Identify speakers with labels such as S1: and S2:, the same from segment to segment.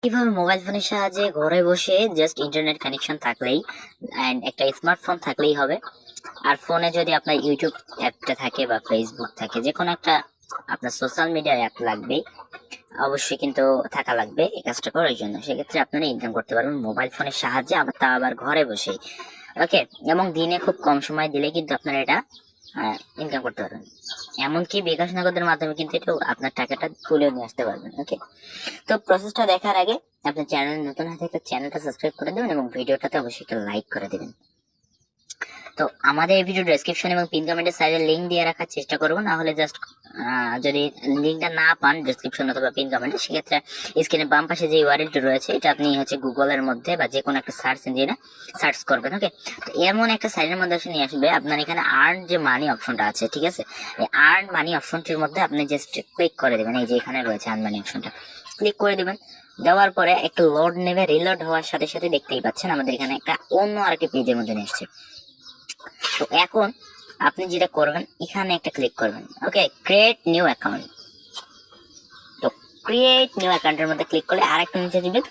S1: কিভাবে মোবাইল ফোনের সাহায্যে ঘরে বসে জাস্ট ইন্টারনেট কানেকশন থাকলেই এন্ড একটা স্মার্টফোন থাকলেই হবে। আর ফোনে যদি আপনার ইউটিউব অ্যাপটা থাকে বা ফেসবুক থাকে, যে কোনো একটা আপনার সোশ্যাল মিডিয়ার অ্যাপ লাগবে, অবশ্যই কিন্তু থাকা লাগবে এই কাজটা করার জন্য। সেক্ষেত্রে আপনারা ইনকাম করতে পারবেন মোবাইল ফোনের সাহায্যে, আবার তা আবার ঘরে বসেই। ওকে, এবং দিনে খুব কম সময় দিলে কিন্তু আপনারা এটা ইনকাম করতে পারবেন। এমনকি বিকাশ নগদের মাধ্যমে কিন্তু এটা আপনার টাকাটা তুলে নিয়ে আসতে পারবেন। ওকে, তো প্রসেসটা দেখার আগে আপনার চ্যানেল নতুন হয়ে থাকলে চ্যানেলটা সাবস্ক্রাইব করে দেবেন এবং ভিডিওটাতে অবশ্যই একটা লাইক করে দেবেন। তো আমাদের এই ভিডিও ডেসক্রিপশন এবং পিন কমেন্টের সাইডে লিংক দিয়ে রাখার চেষ্টা করবো, না হলে জাস্ট যদি লিংকটা না পান ডেসক্রিপশন অথবা পিন কমেন্টে, সেক্ষেত্রে স্ক্রিনে বাম পাশে যে ইউআরএলটি রয়েছে এটা আপনি হচ্ছে গুগলের মধ্যে বা যে কোনো একটা সার্চ ইঞ্জিনে সার্চ করবেন। ওকে, তো এমন একটা সাইডের মধ্যে নিয়ে আসবে, আপনার এখানে আর্ন যে মানি অপশনটা আছে, ঠিক আছে, এই আর্ন মানি অপশনটির মধ্যে আপনি জাস্ট ক্লিক করে দেবেন। এই যে এখানে রয়েছে আর্ন মানি অপশনটা, ক্লিক করে দেবেন। দেওয়ার পরে একটু লোড নেবে, রিলোড হওয়ার সাথে সাথে দেখতেই পাচ্ছেন আমাদের এখানে একটা অন্য আরেকটি পেজের মধ্যে নিয়ে আসছে। তো এখন আপনি যেটা করবেন, এখানে একটা ক্লিক করবেন। ওকে, ক্রিয়েট নিউ অ্যাকাউন্ট। তো ক্রিয়েট নিউ অ্যাকাউন্টের মধ্যে ক্লিক করলে আরেকটা নিচে দিবেন।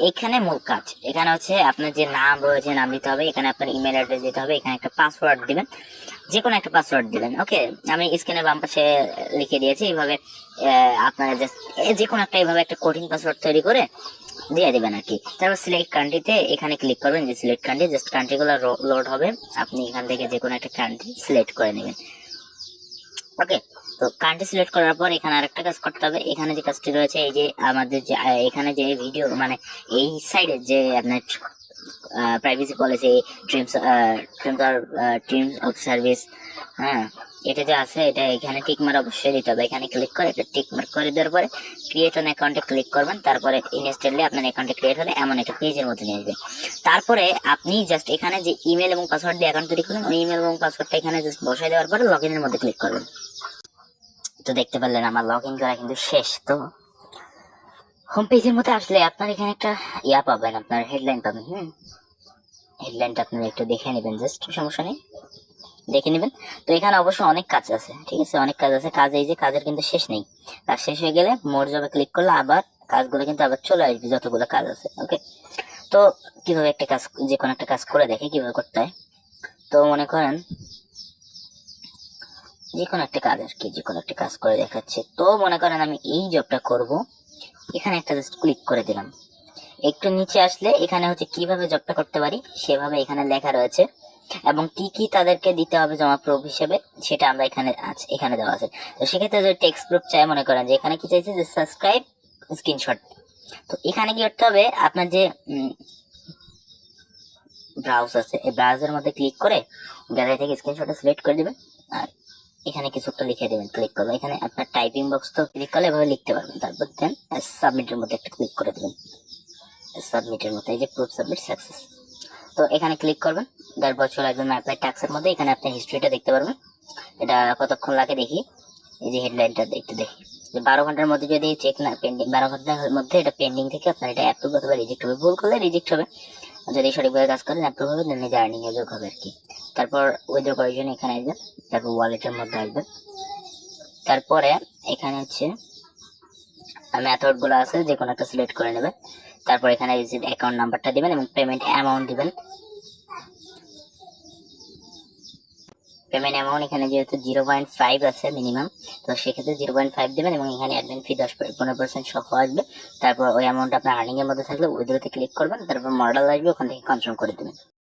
S1: এখানে মূল কাজ, এখানে হচ্ছে আপনার যে নাম রয়েছে নাম দিতে হবে, এখানে আপনার ইমেল অ্যাড্রেস দিতে হবে, এখানে একটা পাসওয়ার্ড দিবেন, যে কোনো একটা পাসওয়ার্ড দিবেন। ওকে, আমি স্ক্রিনের বাম পাশে লিখে দিয়েছি। এইভাবে আপনারা জাস্ট যে কোনো একটা এইভাবে একটা কঠিন পাসওয়ার্ড তৈরি করে দিয়ে দিবেন আর কি। তারপর সিলেক্ট কান্ট্রিতে এখানে ক্লিক করবেন, যে সিলেক্ট কান্ট্রি, জাস্ট কান্ট্রিগুলো লোড হবে, আপনি এখান থেকে যে কোনো একটা কান্ট্রি সিলেক্ট করে নেবেন। ওকে, তো কান্ট্রি সিলেক্ট করার পর এখানে আরেকটা কাজ করতে হবে। এখানে যে কাজটি রয়েছে, এই যে আমাদের যে এখানে যে ভিডিও মানে এই সাইডে যে আপনার privacy policy, terms of service, হ্যাঁ, এটা যে আছে এটা এখানে টিক মার্ক অবশ্যই দিতে হবে। এখানে ক্লিক করে এটা টিক মার্ক করে দেওয়ার পরে ক্রিয়েট অন অ্যাকাউন্টে ক্লিক করবেন। তারপরে ইনস্ট্যান্টলি আপনার অ্যাকাউন্টে ক্রিয়েট হলে এমন একটা পেজের মধ্যে নিয়ে আসবে। তারপরে আপনি জাস্ট এখানে যে ইমেল এবং পাসওয়ার্ড দিয়ে অ্যাকাউন্ট তৈরি করবেন, ওই ইমেল এবং পাসওয়ার্ডটা এখানে জাস্ট বসাই দেওয়ার পরে লগ ইনের মধ্যে ক্লিক করবেন। তো দেখতে পারলেন আমার লগ ইন করা কিন্তু শেষ। তো হোম পেজের মধ্যে আসলে আপনার এখানে একটা ইয়া পাবেন, আপনার হেডলাইন পাবেন। হেডলাইনটা আপনারা একটু দেখে নেবেন, জাস্ট সমস্যা নেই, দেখে নেবেন। তো এখানে অবশ্য অনেক কাজ আছে, ঠিক আছে, অনেক কাজ আছে। কাজ এই যে কাজের কিন্তু শেষ নেই, কাজ শেষ হয়ে গেলে মোর জবে ক্লিক করলে আবার কাজগুলো কিন্তু আবার চলে আসবে, যতগুলো কাজ আছে। ওকে, তো কিভাবে একটা কাজ, যে কোনো একটা কাজ করে দেখে কিভাবে করতে হয়। তো মনে করেন যে কোনো একটা কাজ আর কি, যে কোনো একটা কাজ করে দেখাচ্ছে। তো মনে করেন আমি এই জবটা করব, এখানে একটা জাস্ট ক্লিক করে দিলাম। একটু নিচে আসলে এখানে হচ্ছে কিভাবে জবটা করতে পারি সেভাবে এখানে লেখা রয়েছে, এবং কি কি তাদেরকে দিতে হবে জমা প্রুফ হিসেবে সেটা আমরা এখানে আছে, এখানে দেওয়া আছে। তো সেক্ষেত্রে যদি টেক্সট প্রুফ চাই, মনে করেন যে এখানে কি চাইছে যে সাবস্ক্রাইব স্ক্রিনশট। তো এখানে কি করতে হবে, আপনার যে ব্রাউজ আছে এই ব্রাউজের মধ্যে ক্লিক করে গ্যালারি থেকে স্ক্রিনশটটা সিলেক্ট করে দিবেন, আর এখানে কিছু একটা লিখে দেবেন, ক্লিক করবেন। এখানে আপনার টাইপিং বক্স তো ক্লিক করলে এভাবে লিখতে পারবেন। তারপর দেন সাবমিটের মধ্যে একটা ক্লিক করে দেবেন, সাবমিটের মধ্যে এই যে প্রুফ সাবমিট সাকসেস। তো এখানে ক্লিক করবেন, তারপর চলে আসবেন অ্যাপ্লাই টাস্কের মধ্যে। এখানে আপনি হিস্ট্রিটা দেখতে পারবেন, এটা কতক্ষণ লাগে দেখি। এই যে হেডলাইনটা দেখতে দেখি যে 12 ঘন্টার মধ্যে যদি চেক না পেন্ডিং, 12 ঘন্টার মধ্যে এটা পেন্ডিং থেকে আপনার এটা অ্যাপ্রুভ অথবা রিজেক্ট হবে। ভুল করলে রিজেক্ট হবে, যদি সঠিকভাবে কাজ করেন অ্যাপ্রুভ হবে, দেন নিজে আর্নিং এ যোগ হবে আর কি। তারপর উইথড্র করার জন্য এখানে আসবেন, তারপর ওয়ালেটের মধ্যে আসবেন। তারপরে এখানে হচ্ছে মেথড গুলো আছে, যে কোনো একটা সিলেক্ট করে নেবেন। তারপর এখানে অ্যাকাউন্ট নাম্বারটা দিবেন এবং পেমেন্ট অ্যামাউন্ট দিবেন। পেমেন্ট অ্যামাউন্ট এখানে যেহেতু 0.5 আছে মিনিমাম, তো সেক্ষেত্রে 0.5 দেবেন এবং এখানে অ্যাডমিন ফি 15% সহ আসবে। তারপর ওই অ্যামাউন্ট আপনার আর্নিং এর মধ্যে থাকলে উইথড্রতে ক্লিক করবেন, তারপর মডেল আসবে, ওখান থেকে কনফার্ম করে দেবেন।